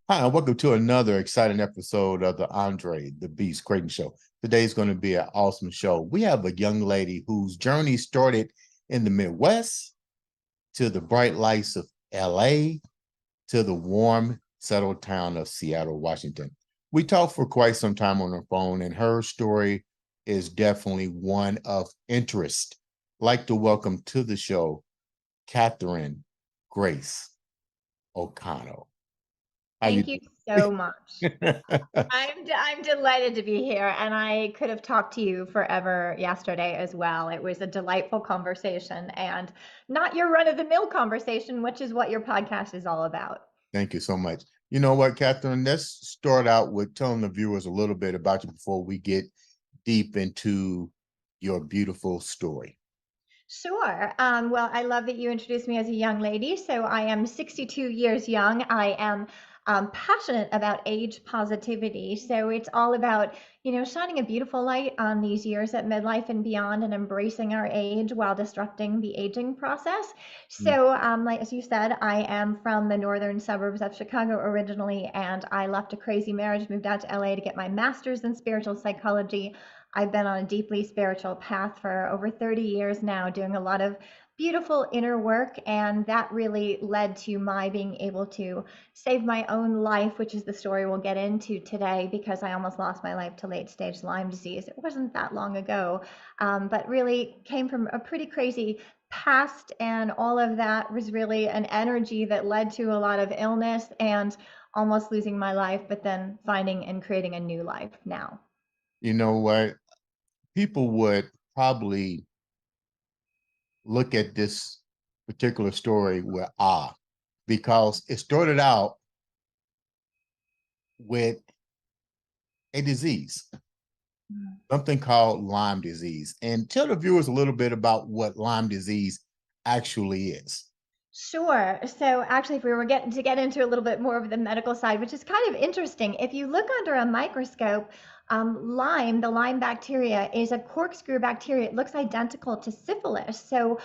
Hi, and welcome to another exciting episode of the Andre The Beast Crayton Show. Today's going to be an awesome show. We have a young lady whose journey started in the Midwest to the bright lights of LA to the warm, settled town of Seattle, Washington. We talked for quite some time on the phone, and her story is definitely one of interest. I'd like to welcome to the show, Catherine Grace O'Connell. Thank you so much. I'm delighted to be here, and I could have talked to you forever yesterday as well. It was a delightful conversation and not your run-of-the-mill conversation, which is what your podcast is all about. Thank you so much. You know what, Catherine, let's start out with telling the viewers a little bit about you before we get deep into your beautiful story. Sure. Well, I love that you introduced me as a young lady. So I am 62 years young. I am passionate about age positivity. So it's all about, shining a beautiful light on these years at midlife and beyond and embracing our age while disrupting the aging process. So, like as you said, I am from the northern suburbs of Chicago originally, and I left a crazy marriage, moved out to LA to get my master's in spiritual psychology. I've been on a deeply spiritual path for over 30 years now, doing a lot of beautiful inner work, and that really led to my being able to save my own life, which is the story we'll get into today, because I almost lost my life to late stage Lyme disease. It wasn't that long ago, but really came from a pretty crazy past, and all of that was really an energy that led to a lot of illness and almost losing my life, but then finding and creating a new life now. You know what? People would probably look at this particular story with awe, because it started out with a disease, something called Lyme disease. And tell the viewers a little bit about what Lyme disease actually is. Sure. So actually, if we were getting to get into a little bit more of the medical side, which is kind of interesting, if you look under a microscope, Lyme, the Lyme bacteria, is a corkscrew bacteria. It looks identical to syphilis. So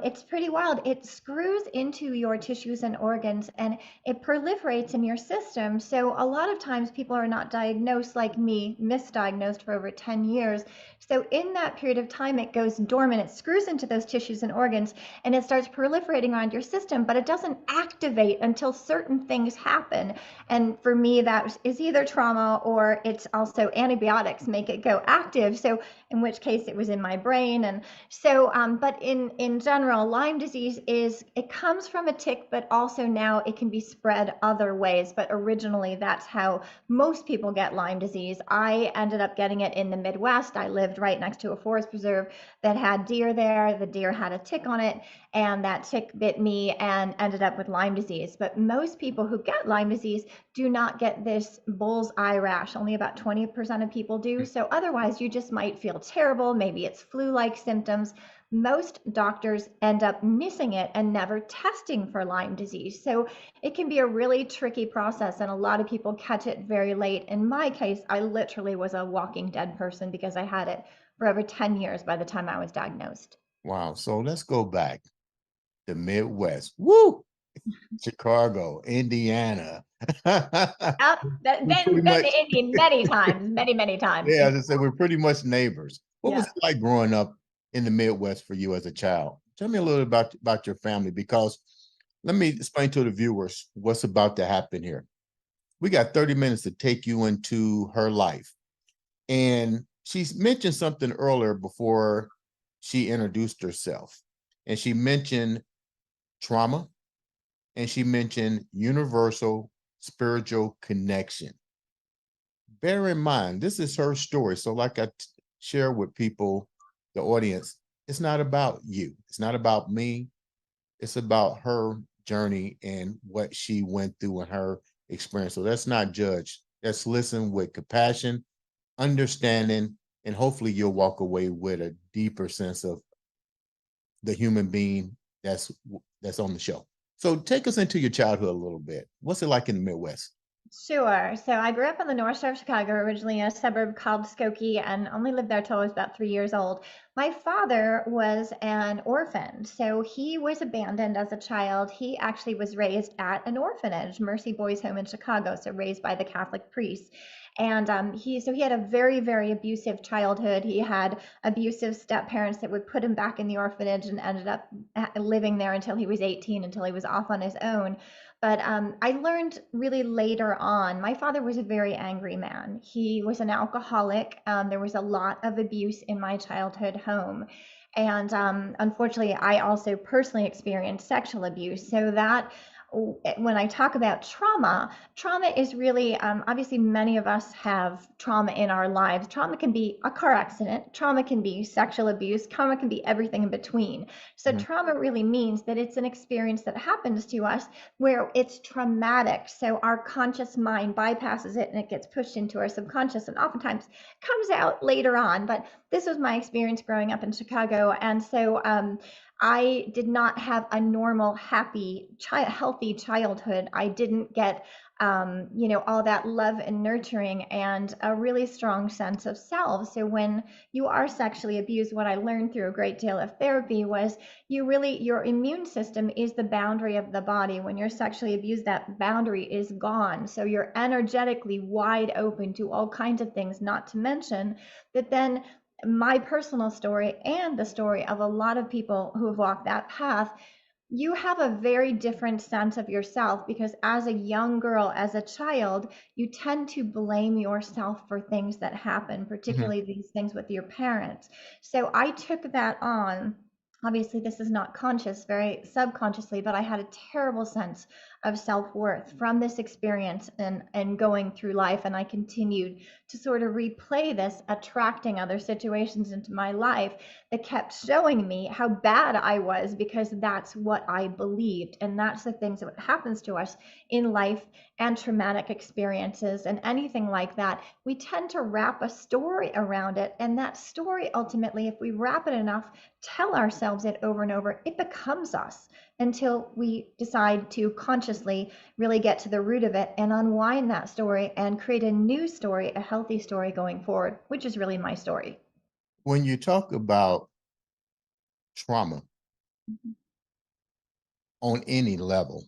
it's pretty wild. It screws into your tissues and organs, and it proliferates in your system. So a lot of times people are not diagnosed, like me, misdiagnosed for over 10 years. So in that period of time, it goes dormant. It screws into those tissues and organs, and it starts proliferating around your system, but it doesn't activate until certain things happen. And for me, that is either trauma or it's also antibiotics make it go active. So in which case it was in my brain. And so, but in general, Lyme disease it comes from a tick, but also now it can be spread other ways. But originally, that's how most people get Lyme disease. I ended up getting it in the Midwest. I lived right next to a forest preserve that had deer there. The deer had a tick on it, and that tick bit me and ended up with Lyme disease. But most people who get Lyme disease do not get this bull's eye rash. Only about 20% of people do. So otherwise, you just might feel terrible. Maybe it's flu-like symptoms. Most doctors end up missing it and never testing for Lyme disease. So it can be a really tricky process, and a lot of people catch it very late. In my case, I literally was a walking dead person because I had it for over 10 years by the time I was diagnosed. Wow. So let's go back. The Midwest. Woo! Chicago, Indiana. Been to Indy many times, many times. Yeah, as I said, we're pretty much neighbors. What was Yeah. it like growing up in the Midwest for you as a child? Tell me a little about your family, because let me explain to the viewers what's about to happen here. We got 30 minutes to take you into her life. And she's mentioned something earlier before she introduced herself. And she mentioned trauma, and she mentioned universal spiritual connection. Bear in mind, this is her story. So like I share with people, the audience, it's not about you. It's not about me. It's about her journey and what she went through and her experience. So let's not judge. Let's listen with compassion, understanding, and hopefully you'll walk away with a deeper sense of the human being that's on the show. So take us into your childhood a little bit. What's it like in the Midwest? Sure. So I grew up on the north shore of Chicago, originally in a suburb called Skokie, and only lived there till I was about 3 years old. My father was an orphan, so he was abandoned as a child. He actually was raised at an orphanage, Mercy Boys Home in Chicago, so raised by the Catholic priests. And he had a very, very abusive childhood. He had abusive step parents that would put him back in the orphanage, and ended up living there until he was 18, until he was off on his own. But I learned really later on. My father was a very angry man. He was an alcoholic. There was a lot of abuse in my childhood home. And unfortunately, I also personally experienced sexual abuse. So that when I talk about trauma, trauma is really obviously many of us have trauma in our lives. Trauma can be a car accident, trauma can be sexual abuse, trauma can be everything in between. So, Mhm. trauma really means that it's an experience that happens to us where it's traumatic. So, our conscious mind bypasses it and it gets pushed into our subconscious, and oftentimes comes out later on. But this was my experience growing up in Chicago. And so, I did not have a normal, happy, healthy childhood. I didn't get, all that love and nurturing and a really strong sense of self. So when you are sexually abused, what I learned through a great deal of therapy was your immune system is the boundary of the body. When you're sexually abused, that boundary is gone. So you're energetically wide open to all kinds of things, not to mention that then my personal story and the story of a lot of people who have walked that path, you have a very different sense of yourself, because as a young girl, as a child, you tend to blame yourself for things that happen, Mhm. particularly these things with your parents. So I took that on. Obviously, this is not conscious, very subconsciously, but I had a terrible sense of self-worth from this experience and going through life. And I continued to sort of replay this, attracting other situations into my life that kept showing me how bad I was, because that's what I believed. And that's the things that happens to us in life, and traumatic experiences and anything like that. We tend to wrap a story around it. And that story, ultimately, if we wrap it enough, tell ourselves it over and over, it becomes us, until we decide to consciously really get to the root of it and unwind that story and create a new story, a healthy story going forward, which is really my story. When you talk about trauma on any level,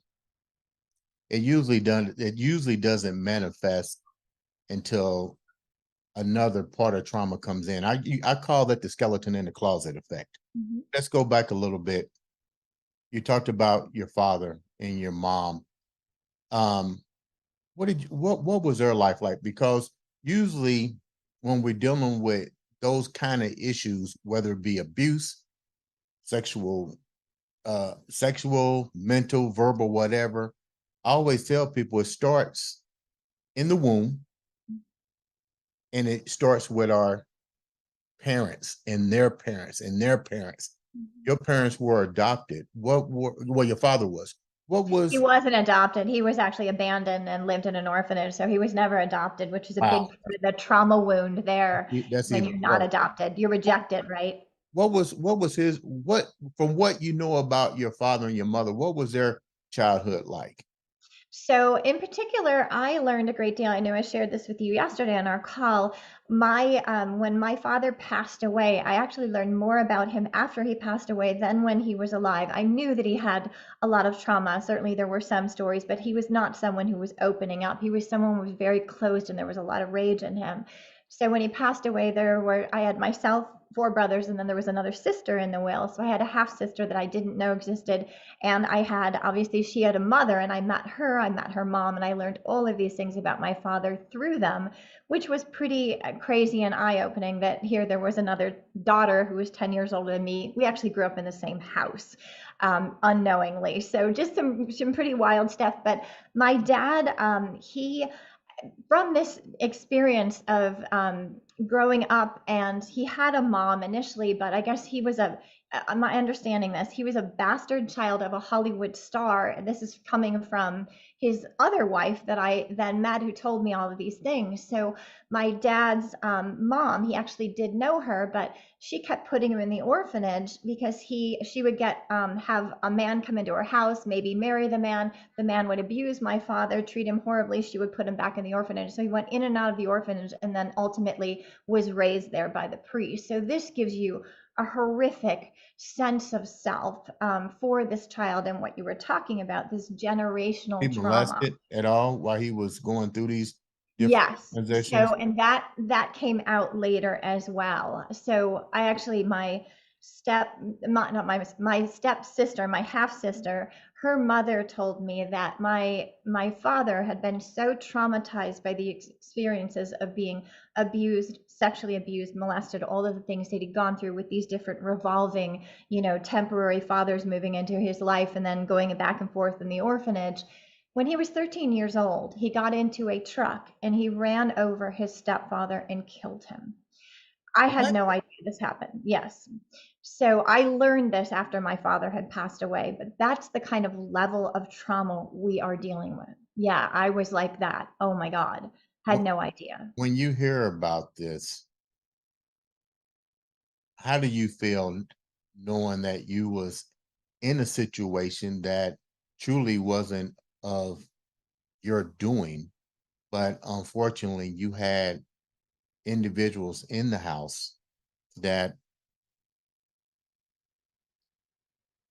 it usually doesn't manifest until another part of trauma comes in. I call that the skeleton in the closet effect. Mhm. Let's go back a little bit. You talked about your father and your mom. Um, what was their life like? Because usually when we're dealing with those kind of issues, whether it be abuse, sexual, mental, verbal, whatever, I always tell people it starts in the womb, and it starts with our parents and their parents and their parents. Mhm. Your parents were adopted. Well, your father was. What He was wasn't adopted. He was actually abandoned and lived in an orphanage. So he was never adopted, which is a wow? big part of the trauma wound there. That's When even you're not worse. adopted, you're What, rejected, right? what was his what from what you know about your father and your mother? What was their childhood like? So, in particular, I learned a great deal. I know I shared this with you yesterday on our call. When my father passed away, I actually learned more about him after he passed away than when he was alive. I knew that he had a lot of trauma. Certainly, there were some stories, but he was not someone who was opening up. He was someone who was very closed, and there was a lot of rage in him. So when he passed away, I had myself, four brothers, and then there was another sister in the will. So I had a half sister that I didn't know existed. And obviously, she had a mother, and I met her mom, and I learned all of these things about my father through them, which was pretty crazy and eye opening, that here there was another daughter who was 10 years older than me. We actually grew up in the same house, unknowingly. So just some pretty wild stuff. But my dad, he, from this experience of growing up, and he had a mom initially, but I guess he was my understanding this, he was a bastard child of a Hollywood star. And this is coming from his other wife that I then met, who told me all of these things. So my dad's mom, he actually did know her, but she kept putting him in the orphanage because she would get have a man come into her house, maybe marry the man. The man would abuse my father, treat him horribly. She would put him back in the orphanage. So he went in and out of the orphanage, and then ultimately was raised there by the priest. So this gives you a horrific sense of self for this child, and what you were talking about, this He generational trauma. molested at all while he was going through these different Yes. So, transitions? and that came out later as well. So I actually, not my stepsister, my half sister, her mother told me that my father had been so traumatized by the experiences of being abused, sexually abused, molested, all of the things that he'd gone through with these different revolving, temporary fathers moving into his life and then going back and forth in the orphanage. When he was 13 years old, he got into a truck and he ran over his stepfather and killed him. I had What? no idea this happened. Yes. So I learned this after my father had passed away, but that's the kind of level of trauma we are dealing with. Yeah, I was like that. Oh my God. Had Wh- no idea. When you hear about this, how do you feel knowing that you was in a situation that truly wasn't of your doing, but unfortunately you had individuals in the house that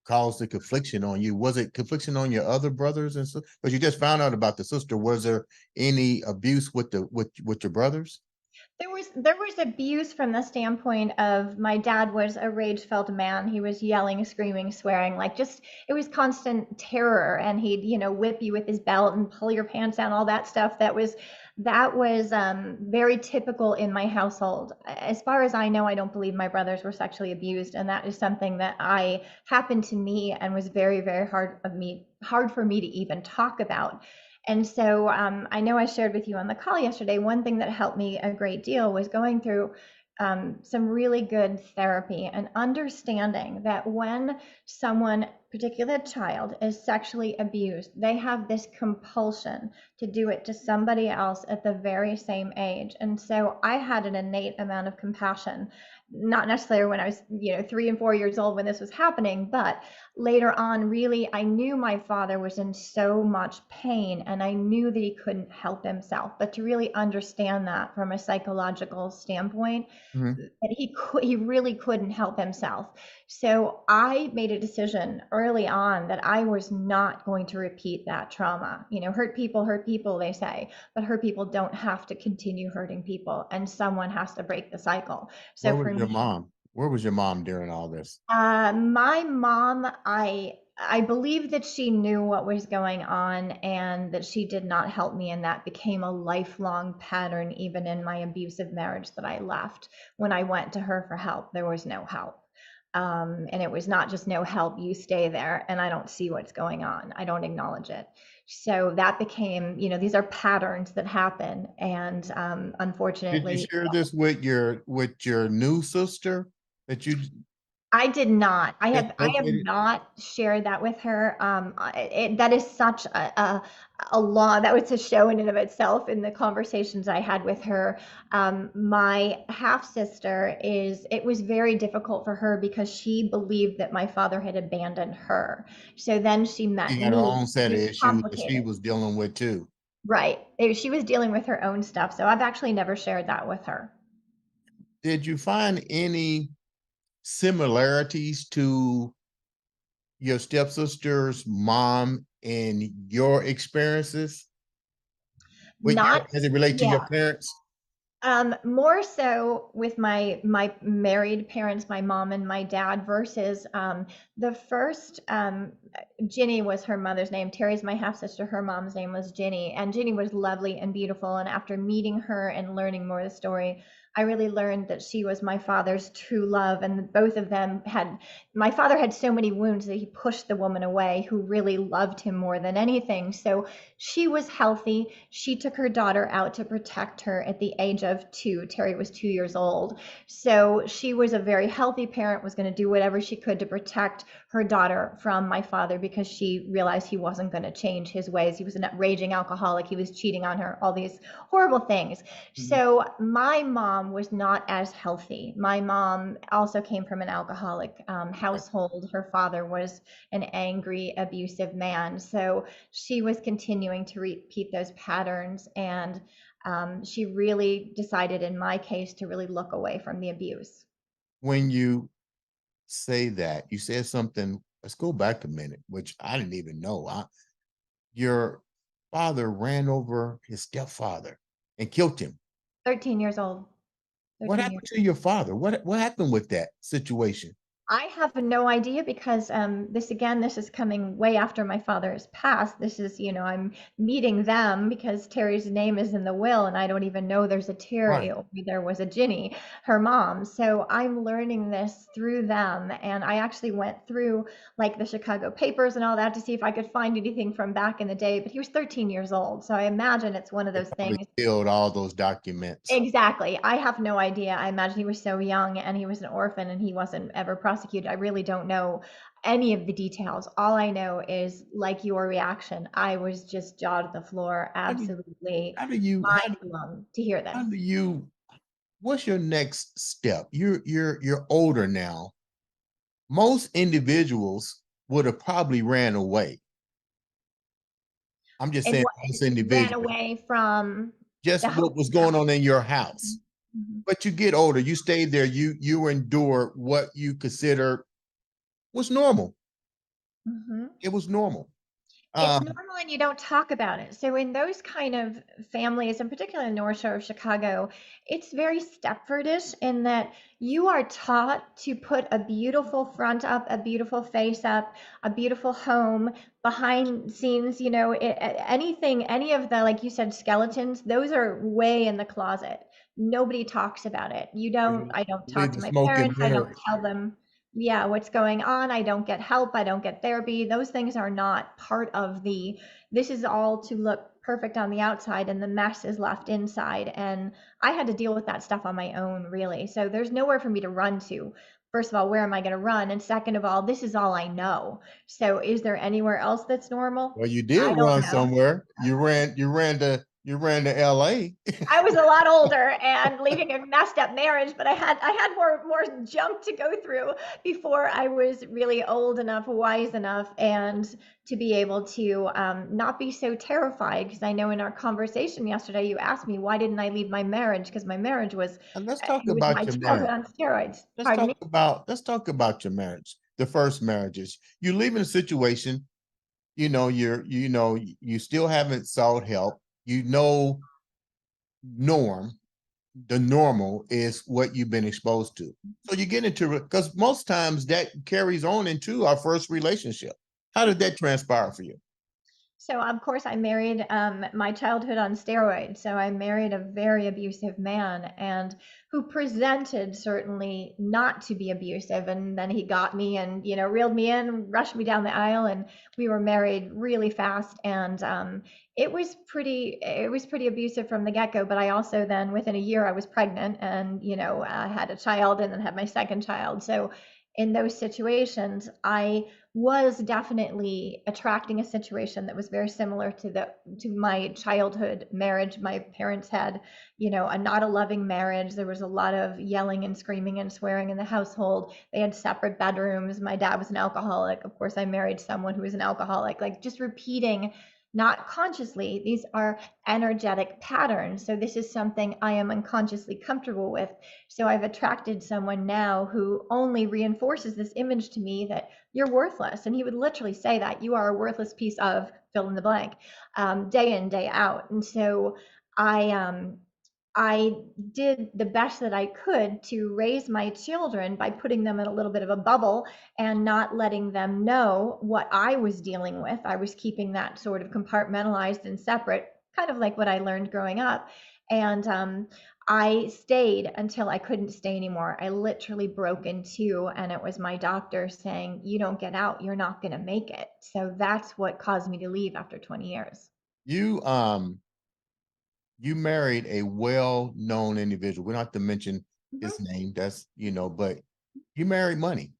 caused the confliction on you? Was it confliction on your other brothers and so? Because you just found out about the sister. Was there any abuse with the with your brothers? There was abuse from the standpoint of my dad was a rage-filled man. He was yelling, screaming, swearing, like just it was constant terror, and he'd, whip you with his belt and pull your pants down, all that stuff. That was very typical in my household. As far as I know, I don't believe my brothers were sexually abused, and that is something that I happened to me and was very, very hard for me to even talk about. And so I know I shared with you on the call yesterday, one thing that helped me a great deal was going through some really good therapy and understanding that when someone, particularly a child, is sexually abused, they have this compulsion to do it to somebody else at the very same age. And so I had an innate amount of compassion, not necessarily when I was, 3 and 4 years old when this was happening, but later on, really, I knew my father was in so much pain and I knew that he couldn't help himself. But to really understand that from a psychological standpoint, Mhm. that he really couldn't help himself. So I made a decision early on that I was not going to repeat that trauma. Hurt people, they say, but hurt people don't have to continue hurting people, and someone has to break the cycle. So Where for was your me, mom? Where was your mom during all this? my mom, I believe that she knew what was going on and that she did not help me, and that became a lifelong pattern even in my abusive marriage that I left. When I went to her for help, there was no help. And it was not just no help, you stay there and I don't see what's going on. I don't acknowledge it. So that became, these are patterns that happen. And Did you unfortunately, share this with your new sister that you I did not. just I have located? not shared that with her. That is such a law. That was a show in and of itself in the conversations I had with her. My half sister it was very difficult for her because she believed that my father had abandoned her. So then she She met had her me. own set It of was issues that she complicated. was dealing with too. Right. She was dealing with her own stuff. So I've actually never shared that with her. Did you find any similarities to your stepsister's mom in your experiences with your Not, as it relate to your yeah. parents? More so with my married parents, my mom and my dad, versus the first Ginny was her mother's name. Terry's my half sister. Her mom's name was Ginny, and Ginny was lovely and beautiful. And after meeting her and learning more of the story, I really learned that she was my father's true love, and both of them had. My father had so many wounds that he pushed the woman away who really loved him more than anything. So she was healthy. She took her daughter out to protect her at the age of 2. Terry was 2 years old. So she was a very healthy parent, was going to do whatever she could to protect her daughter from my father because she realized he wasn't going to change his ways. He was a raging alcoholic. He was cheating on her, all these horrible things. Mhm. So my mom was not as healthy. My mom also came from an alcoholic Right. household. Her father was an angry, abusive man. So she was continuing to repeat those patterns. And she really decided, in my case, to really look away from the abuse. When you say that, you said something. Let's go back a minute, which I didn't even know. Your father ran over his stepfather and killed him. 13 years old. What 13 years. happened to your father? What happened with that situation? I have no idea because this is coming way after my father has passed. This is, I'm meeting them because Terry's name is in the will, and I don't even know there's a Terry, Right. or there was a Ginny, her mom. So I'm learning this through them, and I actually went through like the Chicago papers and all that to see if I could find anything from back in the day. But he was 13 years old, so I imagine it's one of They those probably things. killed all those documents. Exactly. I have no idea. I imagine he was so young and he was an orphan and he wasn't ever prosecuted. I really don't know any of the details. All I know is like your reaction. I was just jaw to the floor, How do absolutely how do you how mind blown to hear how this. do you what's your next step? You're older now. Most individuals would have probably ran away. I'm just And saying what most ran individuals, away from just the house. what was going on in your house. Mhm. But you get older, you stayed there, you endure what you consider was normal. Mhm. It was normal. It's Um, normal and you don't talk about it. So in those kind of families, in particular in North Shore of Chicago, it's very Stepfordish in that you are taught to put a beautiful front up, a beautiful face up, a beautiful home behind scenes, anything, any of the, like you said, skeletons, those are way in the closet. Nobody talks about it. I don't leave talk the to my smoke and parents. I don't mirrors. tell them, yeah, what's going on. I don't get help. I don't get therapy. Those things are not part of this is all to look perfect on the outside and the mess is left inside. And I had to deal with that stuff on my own, really. So there's nowhere for me to run to. First of all, where am I going to run? And second of all, this is all I know. So is there anywhere else that's normal? Well, you did I don't run know. somewhere. You ran to LA. I was a lot older and leaving a messed up marriage, but I had more junk to go through before I was really old enough, wise enough, and to be able to not be so terrified. Because I know in our conversation yesterday, you asked me why didn't I leave my marriage? Because my marriage was And let's talk it was my about your childhood marriage. on steroids. Let's Pardon talk me. about let's talk about your marriage. The first marriages. You live in a situation, you still haven't sought help. You know norm the normal is what you've been exposed to. So you get into it because most times that carries on into our first relationship. How did that transpire for you? So of course I married my childhood on steroids. So I married a very abusive man and who presented certainly not to be abusive. And then he got me and reeled me in, rushed me down the aisle, and we were married really fast. And it was pretty abusive from the get-go. But I also then within a year I was pregnant and had a child and then had my second child. So in those situations, I was definitely attracting a situation that was very similar to my childhood marriage. My parents had, a not a loving marriage. There was a lot of yelling and screaming and swearing in the household. They had separate bedrooms. My dad was an alcoholic. Of course, I married someone who was an alcoholic. Like just repeating, not consciously, these are energetic patterns. So this is something I am unconsciously comfortable with. So I've attracted someone now who only reinforces this image to me that you're worthless. And he would literally say that you are a worthless piece of fill in the blank, day in, day out. And so I, um, I did the best that I could to raise my children by putting them in a little bit of a bubble and not letting them know what I was dealing with. I was keeping that sort of compartmentalized and separate, kind of like what I learned growing up. And I stayed until I couldn't stay anymore. I literally broke in two, and it was my doctor saying, "You don't get out, you're not going to make it." So that's what caused me to leave after 20 years. You you married a well-known individual. We don't have to mention his Mhm. name. That's, but you married money.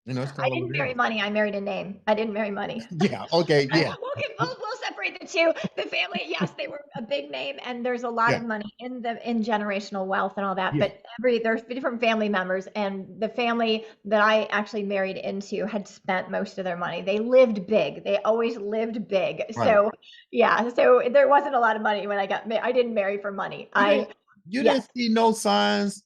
It's I called what didn't it marry is. money. I married a name. I didn't marry money. Yeah. Okay. Yeah. We'll separate the two. The family, yes, they were a big name, and there's a lot Yeah. of money in generational wealth and all that. Yeah. But there's different family members, and the family that I actually married into had spent most of their money. They lived big. They always lived big. Right. So yeah, so there wasn't a lot of money when I got married. I didn't marry for money. You didn't you Yes, didn't see no signs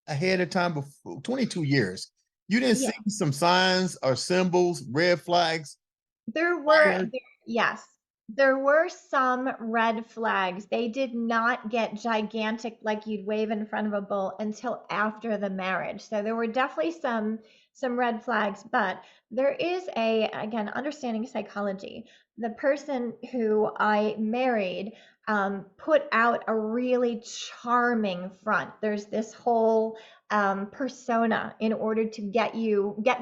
ahead of time before 22 years. You didn't yeah. see some signs or symbols, red flags There were prior. yes, there were some red flags. They did not get gigantic like you'd wave in front of a bull until after the marriage. So there were definitely some red flags, but there is again, understanding psychology. The person who I married put out a really charming front. There's this whole persona in order to get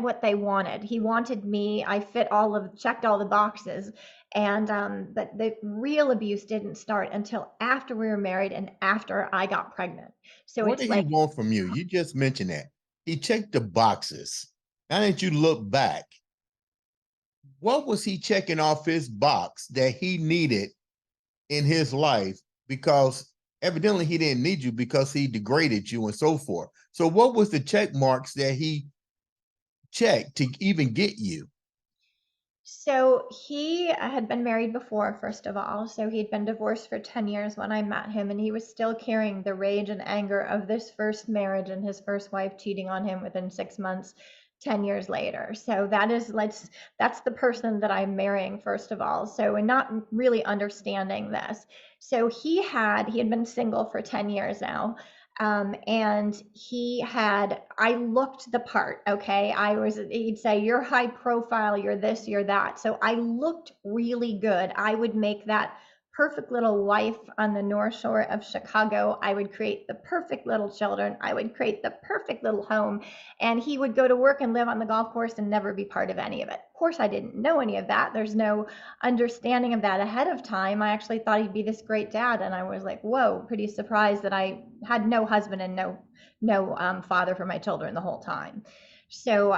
what they wanted. He wanted me. I checked all the boxes, and but the real abuse didn't start until after we were married and after I got pregnant. So What it's did he like, want from you? You just mentioned that. He checked the boxes. Now that you look back, what was he checking off his box that he needed in his life? Because evidently he didn't need you because he degraded you and so forth. So what was the check marks that he checked to even get you? so he had been married before, first of all. So he'd been divorced for 10 years when I met him, and he was still carrying the rage and anger of this first marriage and his first wife cheating on him within 6 months, 10 years later. So that's the person that I'm marrying, first of all. So, and not really understanding this. So he had been single for 10 years now. And I looked the part. Okay. He'd say, "You're high profile, you're this, you're that." So I looked really good. I would make that perfect little wife on the North Shore of Chicago. I would create the perfect little children. I would create the perfect little home. And he would go to work and live on the golf course and never be part of any of it. Of course, I didn't know any of that. There's no understanding of that ahead of time. I actually thought he'd be this great dad, and I was like, whoa, pretty surprised that I had no husband and no father for my children the whole time. So,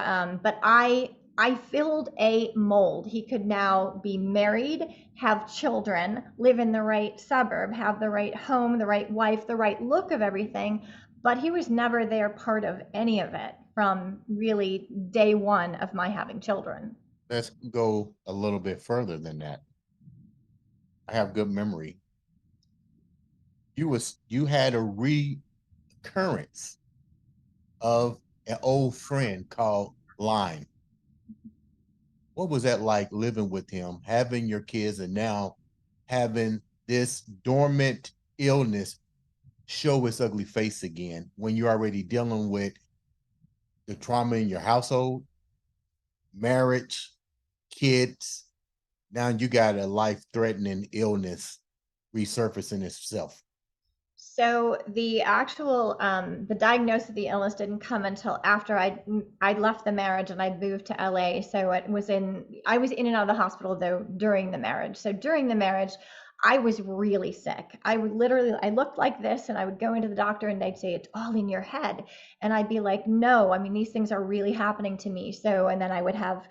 but I filled a mold. He could now be married, have children, live in the right suburb, have the right home, the right wife, the right look of everything. But he was never there part of any of it from really day one of my having children. Let's go a little bit further than that. I have good memory. You had a recurrence of an old friend called Lyme. What was that like living with him, having your kids, and now having this dormant illness show its ugly face again when you're already dealing with the trauma in your household, marriage, kids? Now you got a life-threatening illness resurfacing itself. So the diagnosis of the illness didn't come until after I'd left the marriage and I'd moved to LA. So I was in and out of the hospital though during the marriage. So during the marriage, I was really sick. I looked like this, and I would go into the doctor and they'd say, "It's all in your head." And I'd be like, "No, I mean, these things are really happening to me." So, and then I would have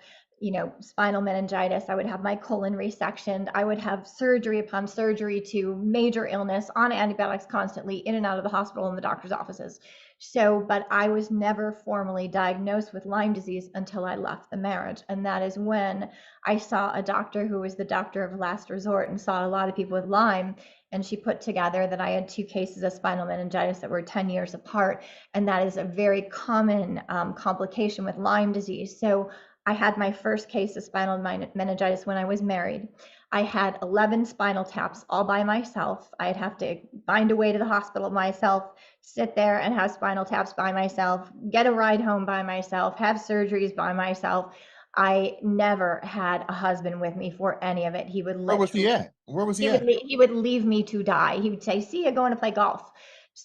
spinal meningitis. I would have my colon resectioned. I would have surgery upon surgery to major illness, on antibiotics constantly, in and out of the hospital and the doctor's offices. So, but I was never formally diagnosed with Lyme disease until I left the marriage. And that is when I saw a doctor who was the doctor of last resort and saw a lot of people with Lyme. And she put together that I had two cases of spinal meningitis that were 10 years apart. And that is a very common complication with Lyme disease. So I had my first case of spinal meningitis when I was married. I had 11 spinal taps all by myself. I'd have to find a way to the hospital myself, sit there and have spinal taps by myself, get a ride home by myself, have surgeries by myself. I never had a husband with me for any of it. Where was he at? Where was he at? He would leave me to die. He would say, "See you going to play golf."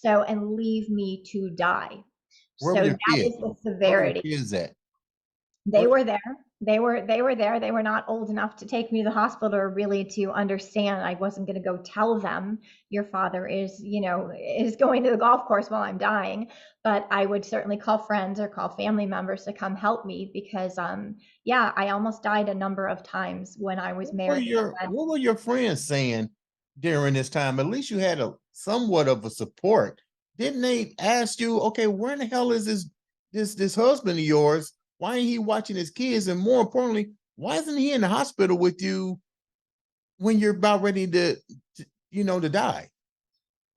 So, and leave me to die. Where were So your that kids? is the Where were your severity. kids at? They Where, were there. They were there. They were not old enough to take me to the hospital or really to understand. I wasn't going to go tell them your father is, is going to the golf course while I'm dying. But I would certainly call friends or call family members to come help me because, yeah, I almost died a number of times when I was married. what were your friends saying during this time? At least you had a somewhat of a support. Didn't they ask you, okay, where in the hell is this husband of yours? Why ain't he watching his kids? And more importantly, why isn't he in the hospital with you when you're about ready to die?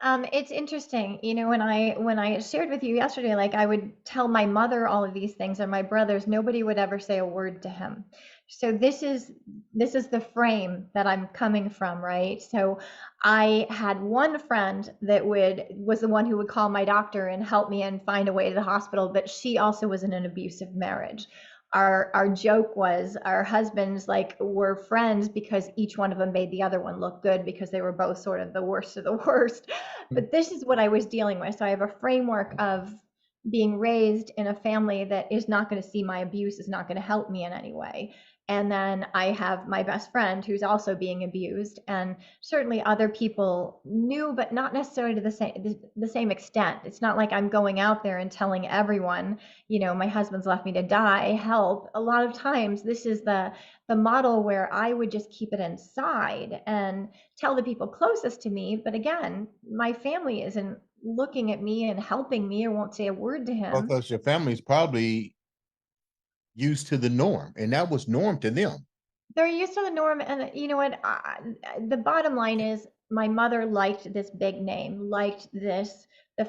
It's interesting, when I shared with you yesterday, like I would tell my mother all of these things and my brothers, nobody would ever say a word to him. So this is the frame that I'm coming from, right? So I had one friend that was the one who would call my doctor and help me and find a way to the hospital, but she also was in an abusive marriage. Our joke was our husbands like were friends because each one of them made the other one look good because they were both sort of the worst of the worst. But this is what I was dealing with. So I have a framework of being raised in a family that is not going to see my abuse, is not going to help me in any way. And then I have my best friend who's also being abused, and certainly other people knew, but not necessarily to the same extent. It's not like I'm going out there and telling everyone, my husband's left me to die, help. A lot of times this is the model where I would just keep it inside and tell the people closest to me. But again, my family isn't looking at me and helping me or won't say a word to him. Because your family's probably used to the norm, and that was norm to them. They're used to the norm, and you know what? The bottom line is my mother liked this big name, liked the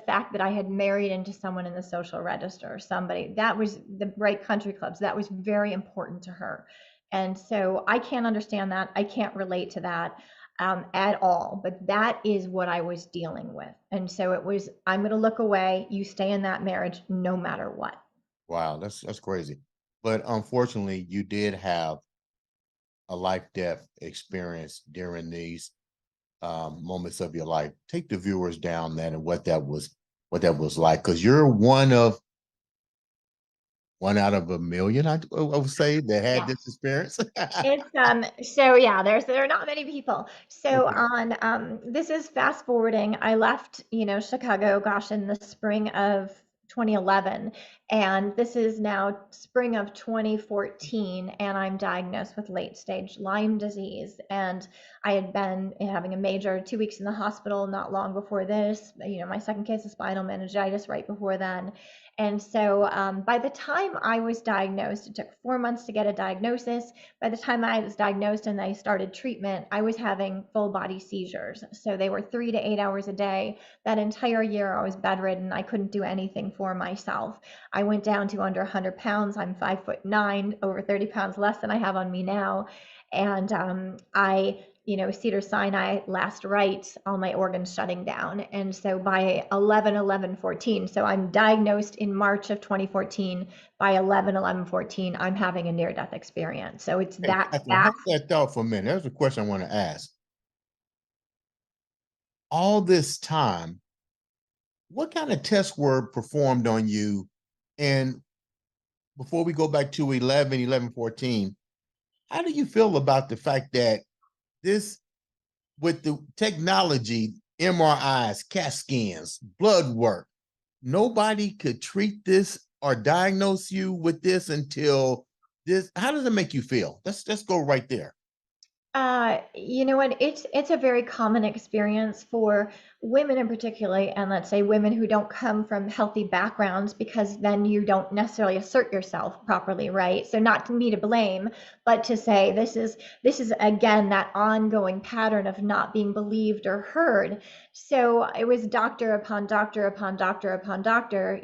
fact that I had married into someone in the social register, somebody that was the bright country clubs. That was very important to her. And so I can't understand that. I can't relate to that at all. But that is what I was dealing with. And so it was, I'm going to look away. You stay in that marriage no matter what. Wow, that's crazy. But unfortunately, you did have a life death experience during these moments of your life. Take the viewers down that and what that was like, because you're one out of a million, I would say, that had Yeah. this experience. It's so yeah, there are not many people. So Okay. on this is fast forwarding. I left, Chicago, gosh, in the spring of 2011, and this is now spring of 2014, and I'm diagnosed with late stage Lyme disease. And I had been having a major 2 weeks in the hospital not long before this, my second case of spinal meningitis right before then. And so by the time I was diagnosed, it took 4 months to get a diagnosis. By the time I was diagnosed and I started treatment, I was having full body seizures. So they were 3 to 8 hours a day. That entire year, I was bedridden. I couldn't do anything for myself. I went down to under 100 pounds. I'm 5'9", over 30 pounds less than I have on me now. And Cedar Sinai last right, all my organs shutting down. And so by 11/11/14, so I'm diagnosed in March of 2014. By 11/11/14, I'm having a near death experience. So it's Hey, that Catherine, fast. hold that thought for a minute. There's a question I want to ask. All this time, what kind of tests were performed on you? And before we go back to 11/11/14, how do you feel about the fact that this, with the technology, MRIs, CAT scans, blood work, nobody could treat this or diagnose you with this until this? How does it make you feel? Let's go right there. You know what? It's a very common experience for women in particular, and let's say women who don't come from healthy backgrounds, because then you don't necessarily assert yourself properly, right? So not to me to blame, but to say this is again that ongoing pattern of not being believed or heard. So it was doctor upon doctor upon doctor upon doctor,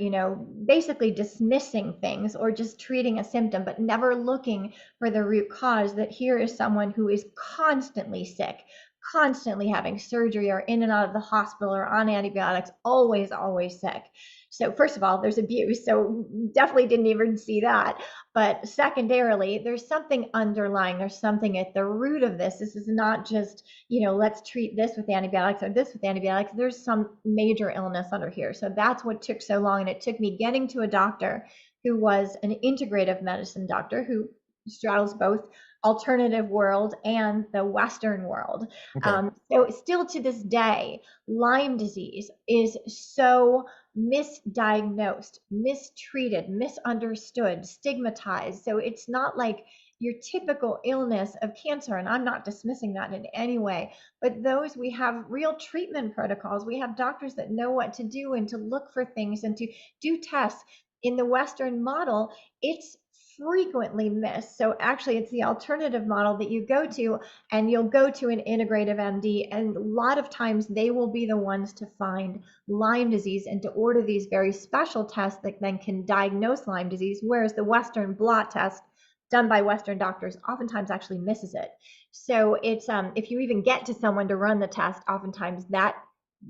basically dismissing things or just treating a symptom, but never looking for the root cause, that here is someone who is constantly sick, constantly having surgery or in and out of the hospital or on antibiotics, always, always sick. So first of all, there's abuse. So definitely didn't even see that. But secondarily, there's something underlying. There's something at the root of this. This is not just, let's treat this with antibiotics or this with antibiotics. There's some major illness under here. So that's what took so long. And it took me getting to a doctor who was an integrative medicine doctor who straddles both alternative world and the Western world. Okay. So still to this day, Lyme disease is so misdiagnosed, mistreated, misunderstood, stigmatized. So it's not like your typical illness of cancer, and I'm not dismissing that in any way, but those we have real treatment protocols. We have doctors that know what to do and to look for things and to do tests. In the Western model, it's frequently missed. So actually, it's the alternative model that you go to, and you'll go to an integrative MD, and a lot of times they will be the ones to find Lyme disease and to order these very special tests that then can diagnose Lyme disease, whereas the Western blot test done by Western doctors oftentimes actually misses it. So it's if you even get to someone to run the test, oftentimes that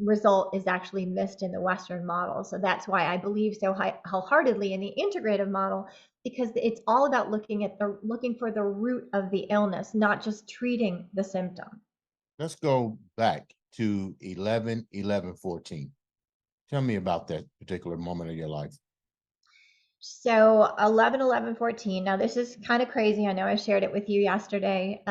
result is actually missed in the Western model. So that's why I believe so wholeheartedly in the integrative model, because it's all about looking for the root of the illness, not just treating the symptom. Let's go back to 11/11/14. Tell me about that particular moment of your life. So 11/11/14. Now this is kind of crazy. I know I shared it with you yesterday.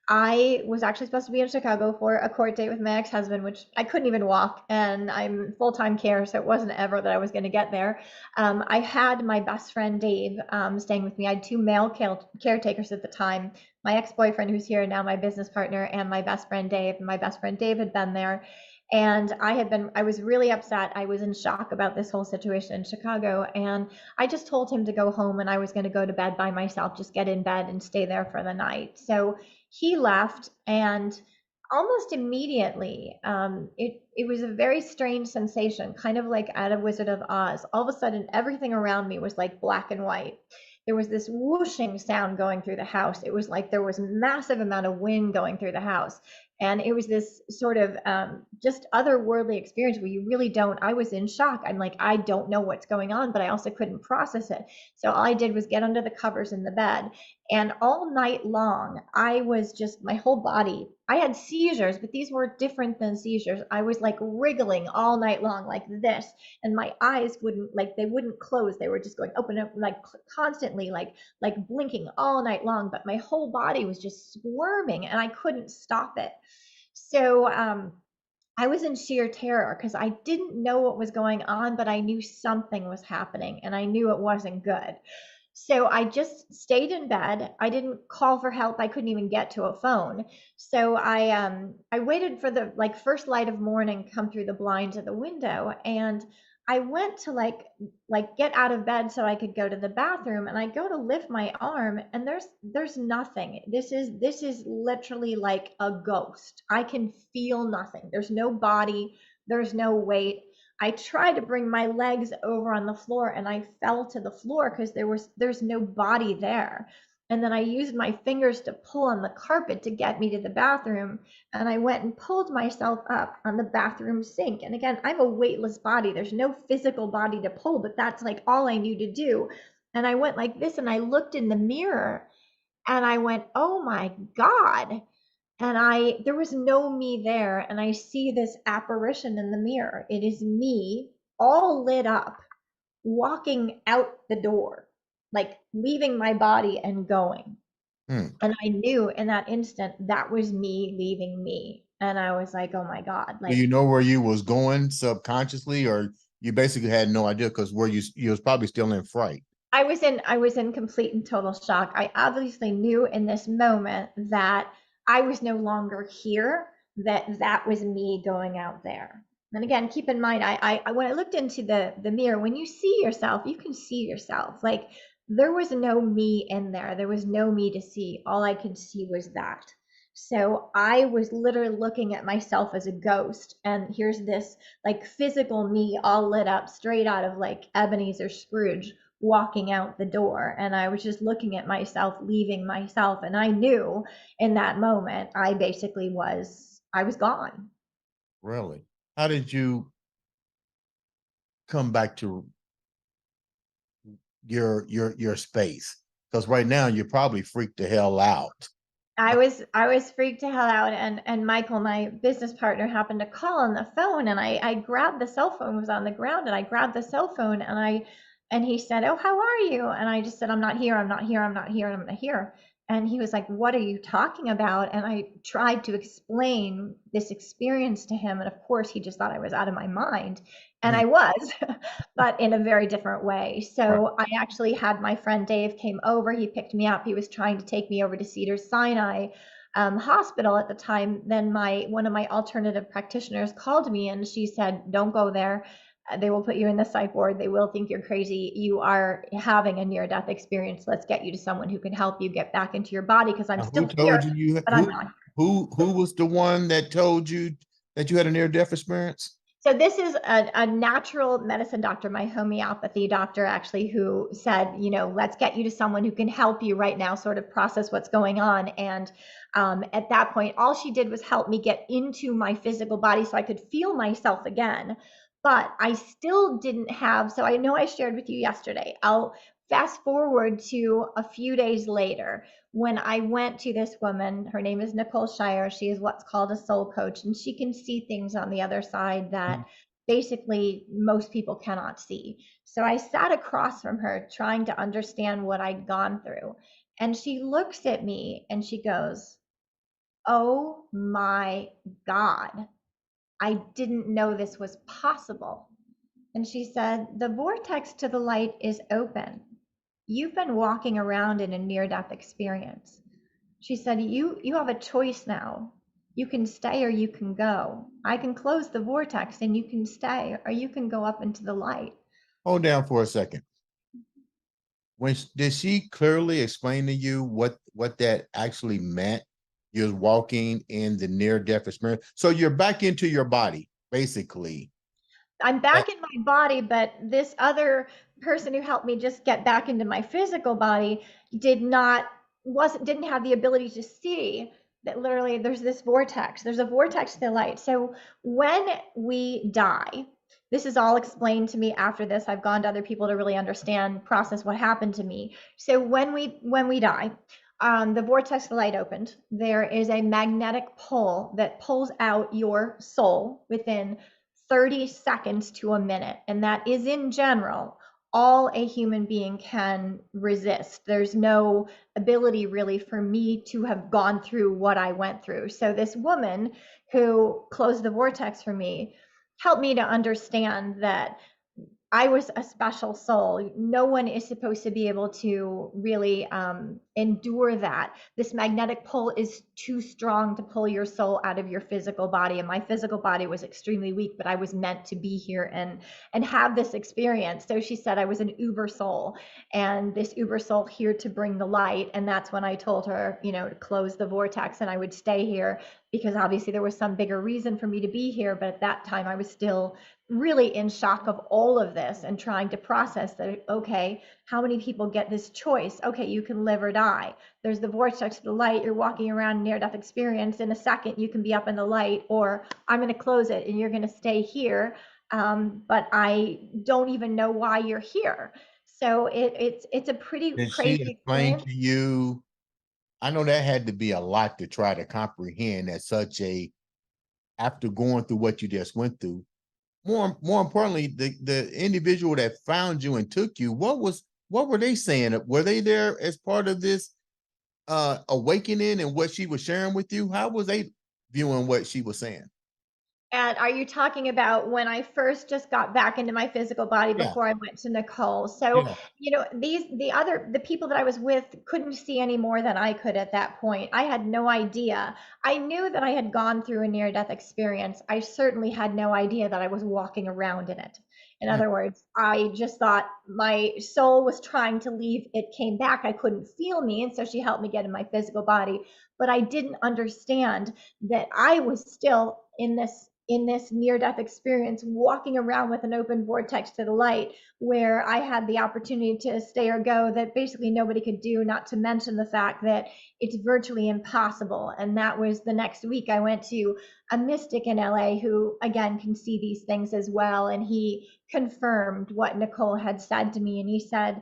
I was actually supposed to be in Chicago for a court date with my ex-husband, which I couldn't even walk, and I'm full-time care, so it wasn't ever that I was going to get there. I had my best friend Dave staying with me. I had two male caretakers at the time. My ex-boyfriend, who's here now, my business partner, and my best friend Dave. My best friend Dave had been there, and I was really upset. I was in shock about this whole situation in Chicago, and I just told him to go home, and I was going to go to bed by myself, just get in bed and stay there for the night. So he left, and almost immediately, it was a very strange sensation, kind of like out of Wizard of Oz. All of a sudden, everything around me was like black and white. There was this whooshing sound going through the house. It was like there was massive amount of wind going through the house. And it was this sort of just otherworldly experience where you really don't. I was in shock. I'm like, I don't know what's going on, but I also couldn't process it. So all I did was get under the covers in the bed. And all night long, I was just, my whole body, I had seizures, but these were different than seizures. I was like wriggling all night long, like this. And my eyes they wouldn't close. They were just going open up, like constantly, like blinking all night long. But my whole body was just squirming and I couldn't stop it. So I was in sheer terror because I didn't know what was going on, but I knew something was happening and I knew it wasn't good. So I just stayed in bed. I didn't call for help. I couldn't even get to a phone. So I waited for the first light of morning come through the blinds of the window, and I went to get out of bed so I could go to the bathroom, and I go to lift my arm, and there's nothing. This is literally like a ghost. I can feel nothing. There's no body, there's no weight. I tried to bring my legs over on the floor and I fell to the floor because there's no body there. And then I used my fingers to pull on the carpet to get me to the bathroom. And I went and pulled myself up on the bathroom sink. And again, I'm a weightless body. There's no physical body to pull, but that's like all I knew to do. And I went like this and I looked in the mirror and I went, oh my God. And there was no me there. And I see this apparition in the mirror. It is me all lit up, walking out the door, like leaving my body and going. Hmm. And I knew in that instant that was me leaving me. And I was like, oh my God, Do you know where you was going subconsciously, or you basically had no idea because where you was probably still in fright? I was in complete and total shock. I obviously knew in this moment that I was no longer here, that was me going out there. And again, keep in mind, I when I looked into the mirror, when you see yourself, you can see yourself. Like there was no me in there. There was no me to see. All I could see was that. So I was literally looking at myself as a ghost, and here's this like physical me all lit up straight out of like Ebenezer Scrooge walking out the door, and I was just looking at myself leaving myself, and I knew in that moment I was gone. Really? How did you come back to your space? Because right now you're probably freaked the hell out. I was freaked to hell out, and Michael, my business partner, happened to call on the phone, and I grabbed the cell phone. It was on the ground, and I grabbed the cell phone, and he said, "Oh, how are you?" And I just said, "I'm not here. I'm not here. I'm not here. I'm not here." And he was like, "What are you talking about?" And I tried to explain this experience to him, and of course he just thought I was out of my mind, and I was, but in a very different way. Right. So I actually had my friend Dave came over. He picked me up. He was trying to take me over to Cedars-Sinai hospital at the time. Then my one of my alternative practitioners called me, and she said, "Don't go there. They will put you in the psych ward. They will think you're crazy. You are having a near-death experience. Let's get you to someone who can help you get back into your body, because I'm Now, who still told here, you but I'm not." who was the one that told you that you had a near death experience? So this is a natural medicine doctor, my homeopathy doctor, actually, who said, let's get you to someone who can help you right now sort of process what's going on. And at that point, all she did was help me get into my physical body so I could feel myself again. But I still didn't have, so I know I shared with you yesterday. I'll fast forward to a few days later when I went to this woman. Her name is Nicole Shire. She is what's called a soul coach, and she can see things on the other side that basically most people cannot see. So I sat across from her trying to understand what I'd gone through. And she looks at me and she goes, "Oh my God, I didn't know this was possible." And she said, "The vortex to the light is open. You've been walking around in a near death experience." She said, "You have a choice now. You can stay or you can go. I can close the vortex and you can stay, or you can go up into the light." Hold down for a second. Did she clearly explain to you what that actually meant? You're walking in the near death experience, so you're back into your body, basically. I'm back in my body, but this other person who helped me just get back into my physical body didn't have the ability to see that literally there's this vortex. There's a vortex to the light. So when we die, this is all explained to me after this. I've gone to other people to really understand, process what happened to me. So when we die, the vortex of the light opened. There is a magnetic pull that pulls out your soul within 30 seconds to a minute. And that is in general all a human being can resist. There's no ability really for me to have gone through what I went through. So this woman who closed the vortex for me helped me to understand that I was a special soul. No one is supposed to be able to really endure that. This magnetic pull is too strong to pull your soul out of your physical body. And my physical body was extremely weak, but I was meant to be here and have this experience. So she said I was an uber soul, and this uber soul here to bring the light. And that's when I told her, to close the vortex and I would stay here, because obviously there was some bigger reason for me to be here. But at that time, I was still really in shock of all of this and trying to process that. Okay, how many people get this choice? Okay, you can live or die. There's the vortex of the light. You're walking around near death experience. In a second, you can be up in the light, or I'm going to close it and you're going to stay here. But I don't even know why you're here. So it's a pretty Did she crazy explain experience. to you? I know that had to be a lot to try to comprehend at such a after going through what you just went through. More importantly, the individual that found you and took you, what were they saying? Were they there as part of this awakening and what she was sharing with you? How was they viewing what she was saying? And are you talking about when I first just got back into my physical body Yeah, before I went to Nicole? So, yeah. the people that I was with couldn't see any more than I could at that point. I had no idea. I knew that I had gone through a near death experience. I certainly had no idea that I was walking around in it. In Yeah. other words, I just thought my soul was trying to leave. It came back. I couldn't feel me. And so she helped me get in my physical body. But I didn't understand that I was still in this in this near-death experience, walking around with an open vortex to the light, where I had the opportunity to stay or go that basically nobody could do, not to mention the fact that it's virtually impossible. And that was the next week. I went to a mystic in LA who, again, can see these things as well. And he confirmed what Nicole had said to me. And he said,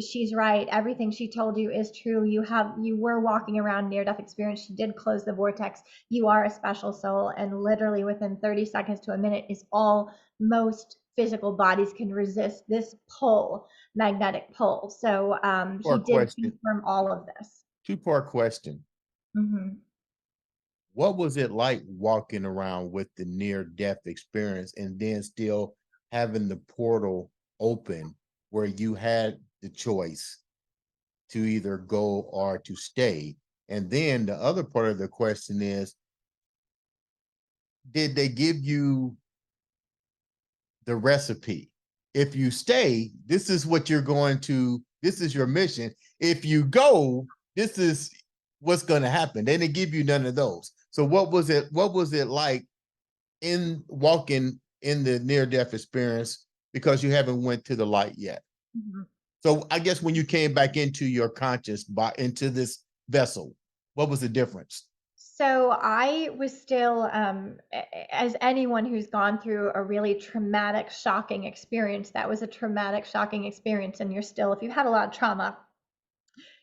she's right. Everything she told you is true. You were walking around near death experience. She did close the vortex. You are a special soul. And literally within 30 seconds to a minute is all most physical bodies can resist, this pull, magnetic pull. So he Or did question, confirm all of this. two-part question. Mm-hmm. What was it like walking around with the near-death experience and then still having the portal open where you had the choice to either go or to stay? And then the other part of the question is, did they give you the recipe? If you stay, this is what you're going to, this is your mission. If you go, this is what's going to happen. They didn't give you none of those. So what was it like in walking in the near-death experience, because you haven't went to the light yet? Mm-hmm. So I guess when you came back into your conscious, into this vessel, what was the difference? So I was still, as anyone who's gone through a really traumatic, shocking experience, that was a traumatic, shocking experience. And you're still, if you had a lot of trauma,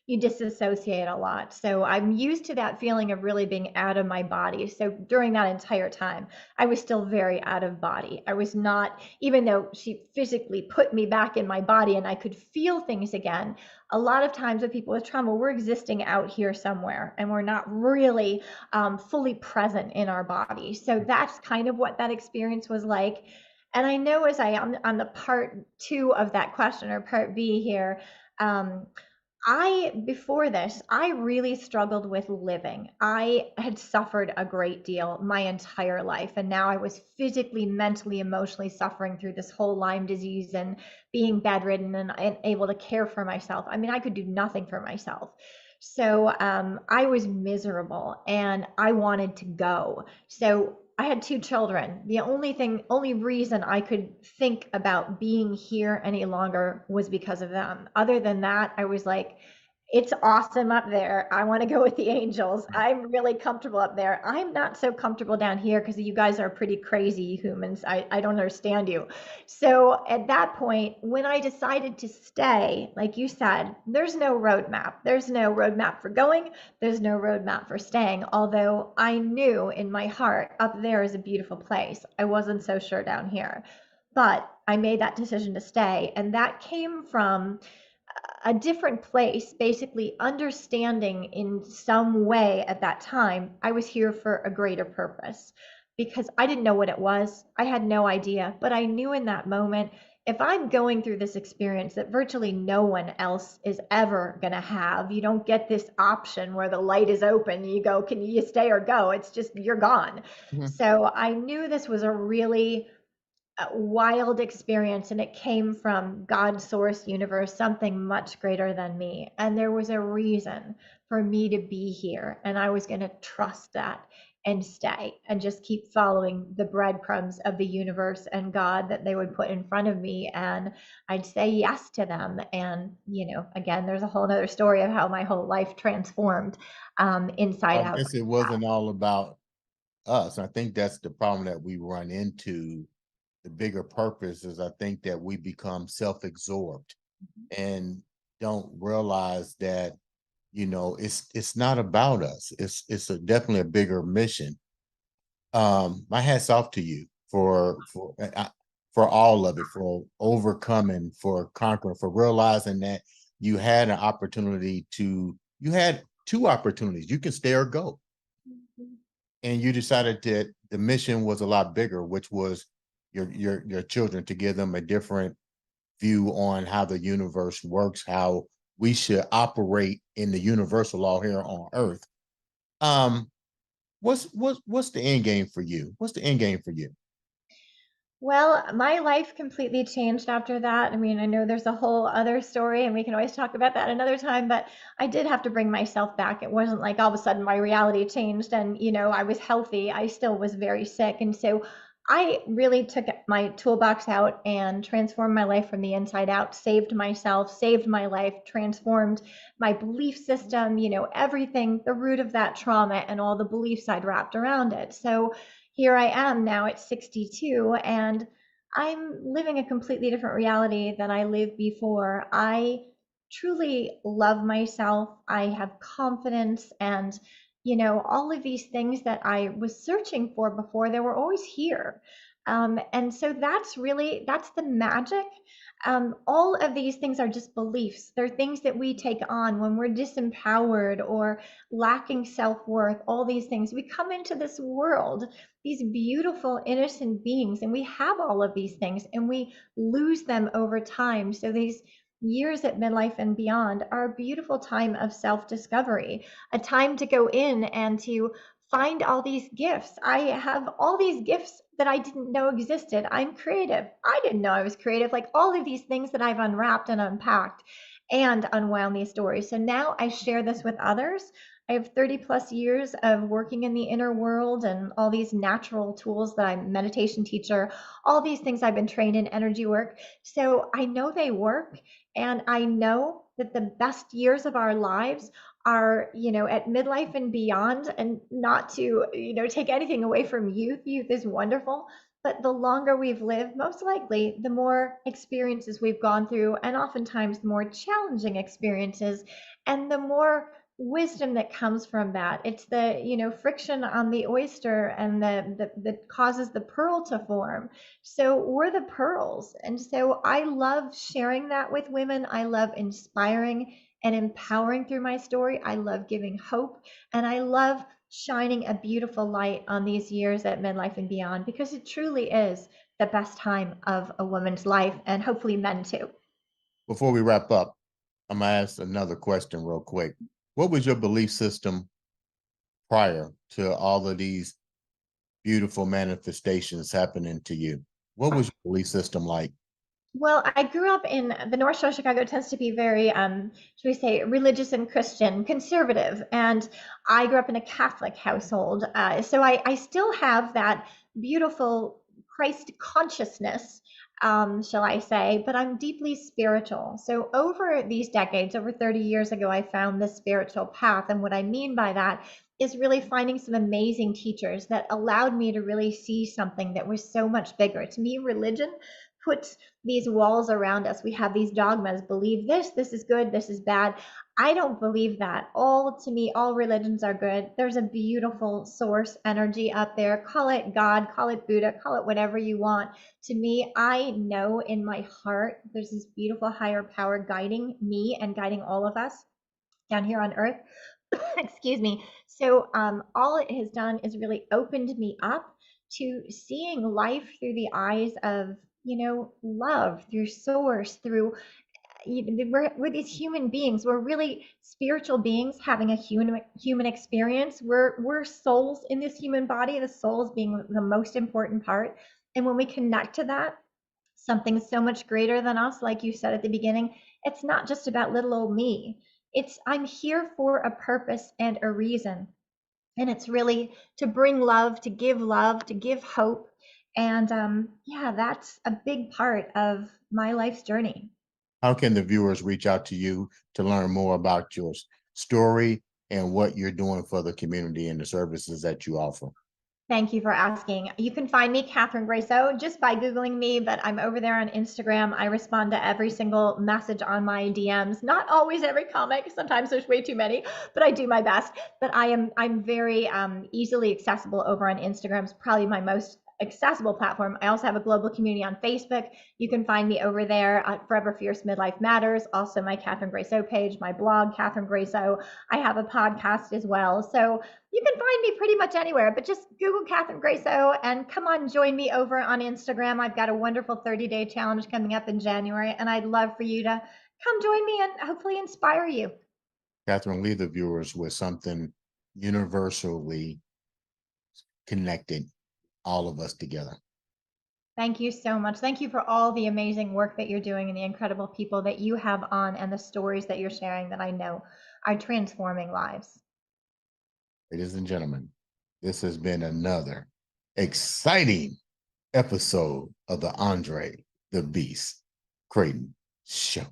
you disassociate a lot. So I'm used to that feeling of really being out of my body. So during that entire time, I was still very out of body. I was not, even though she physically put me back in my body and I could feel things again. A lot of times with people with trauma, we're existing out here somewhere and we're not really fully present in our body. So that's kind of what that experience was like. And I know as I am on the part two of that question, or part B here, um, before this, I really struggled with living. I had suffered a great deal my entire life. And now I was physically, mentally, emotionally suffering through this whole Lyme disease and being bedridden and able to care for myself. I mean, I could do nothing for myself. So I was miserable and I wanted to go. So I had two children. The only reason I could think about being here any longer was because of them. Other than that, I was like, it's awesome up there. I want to go with the angels. I'm really comfortable up there. I'm not so comfortable down here because you guys are pretty crazy humans. I don't understand you. So at that point, when I decided to stay, like you said, there's no roadmap. There's no roadmap for going. There's no roadmap for staying. Although I knew in my heart up there is a beautiful place. I wasn't so sure down here. But I made that decision to stay. And that came from a different place, basically understanding in some way at that time I was here for a greater purpose, because I didn't know what it was. I had no idea, but I knew in that moment, if I'm going through this experience that virtually no one else is ever going to have, you don't get this option where the light is open. You go, can you stay or go? It's just, you're gone. Mhm. So I knew this was a really wild experience, and it came from God source universe, something much greater than me. And there was a reason for me to be here. And I was going to trust that and stay and just keep following the breadcrumbs of the universe and God that they would put in front of me. And I'd say yes to them. And, again, there's a whole other story of how my whole life transformed inside I out. guess it wasn't all about us. I think that's the problem that we run into. The bigger purpose is, I think, that we become self-absorbed and don't realize that, it's not about us. It's definitely a bigger mission. My hat's off to you for all of it, for overcoming, for conquering, for realizing that you had an opportunity you had two opportunities. You can stay or go. And you decided that the mission was a lot bigger, which was your children, to give them a different view on how the universe works, how we should operate in the universal law here on Earth. Um, what's the end game for you? What's the end game for you? Well, my life completely changed after that. I mean, I know there's a whole other story and we can always talk about that another time, but I did have to bring myself back. It wasn't like all of a sudden my reality changed and, I was healthy. I still was very sick. And so I really took my toolbox out and transformed my life from the inside out, saved myself, saved my life, transformed my belief system, everything, the root of that trauma and all the beliefs I'd wrapped around it. So here I am now at 62, and I'm living a completely different reality than I lived before. I truly love myself. I have confidence and all of these things that I was searching for before, they were always here. And so that's the magic. All of these things are just beliefs. They're things that we take on when we're disempowered or lacking self-worth. All these things, we come into this world, these beautiful innocent beings, and we have all of these things and we lose them over time. So these years at midlife and beyond are a beautiful time of self-discovery, a time to go in and to find all these gifts. I have all these gifts that I didn't know existed. I'm creative. I didn't know I was creative. Like all of these things that I've unwrapped and unpacked and unwound these stories. So now I share this with others. I have 30 plus years of working in the inner world and all these natural tools that I'm a meditation teacher, all these things I've been trained in energy work. So I know they work, and I know that the best years of our lives are, at midlife and beyond. And not to, take anything away from youth. Youth is wonderful, but the longer we've lived, most likely, the more experiences we've gone through, and oftentimes the more challenging experiences, and the more wisdom that comes from that. It's the, friction on the oyster and the that causes the pearl to form. So we're the pearls. And so I love sharing that with women. I love inspiring and empowering through my story. I love giving hope, and I love shining a beautiful light on these years at midlife and beyond, because it truly is the best time of a woman's life, and hopefully men too. Before we wrap up, I'm gonna ask another question real quick. What was your belief system prior to all of these beautiful manifestations happening to you? What was your belief system like? Well, I grew up in the North Shore. Chicago tends to be very, should we say, religious and Christian, conservative. And I grew up in a Catholic household. So I still have that beautiful Christ consciousness, shall I say, but I'm deeply spiritual. So over these decades, over 30 years ago, I found this spiritual path. And what I mean by that is really finding some amazing teachers that allowed me to really see something that was so much bigger. To me, religion puts these walls around us. We have these dogmas, believe this is good, this is bad. I don't believe that. All to me, all religions are good. There's a beautiful source energy up there. Call it God, call it Buddha, call it whatever you want. To me, I know in my heart there's this beautiful higher power guiding me and guiding all of us down here on earth. Excuse me. So all it has done is really opened me up to seeing life through the eyes of, love, through source, through, we're these human beings. We're really spiritual beings having a human experience. We're souls in this human body, the souls being the most important part. And when we connect to that, something so much greater than us, like you said at the beginning, it's not just about little old me. It's I'm here for a purpose and a reason. And it's really to bring love, to give hope. And yeah, that's a big part of my life's journey. How can the viewers reach out to you to learn more about your story and what you're doing for the community and the services that you offer? Thank you for asking. You can find me, Catherine Grayso, just by Googling me, but I'm over there on Instagram. I respond to every single message on my DMs. Not always every comment, sometimes there's way too many, but I do my best. But I'm very easily accessible over on Instagram. It's probably my most accessible platform. I also have a global community on Facebook. You can find me over there at Forever Fierce Midlife Matters. Also my Catherine Grayso page, my blog, Catherine Grayso. I have a podcast as well. So you can find me pretty much anywhere, but just Google Catherine Grayso and come on, join me over on Instagram. I've got a wonderful 30-day challenge coming up in January, and I'd love for you to come join me and hopefully inspire you. Catherine, leave the viewers with something universally connected all of us together. Thank you so much. Thank you for all the amazing work that you're doing and the incredible people that you have on and the stories that you're sharing that I know are transforming lives. Ladies and gentlemen, this has been another exciting episode of the Andre the Beast Crayton Show.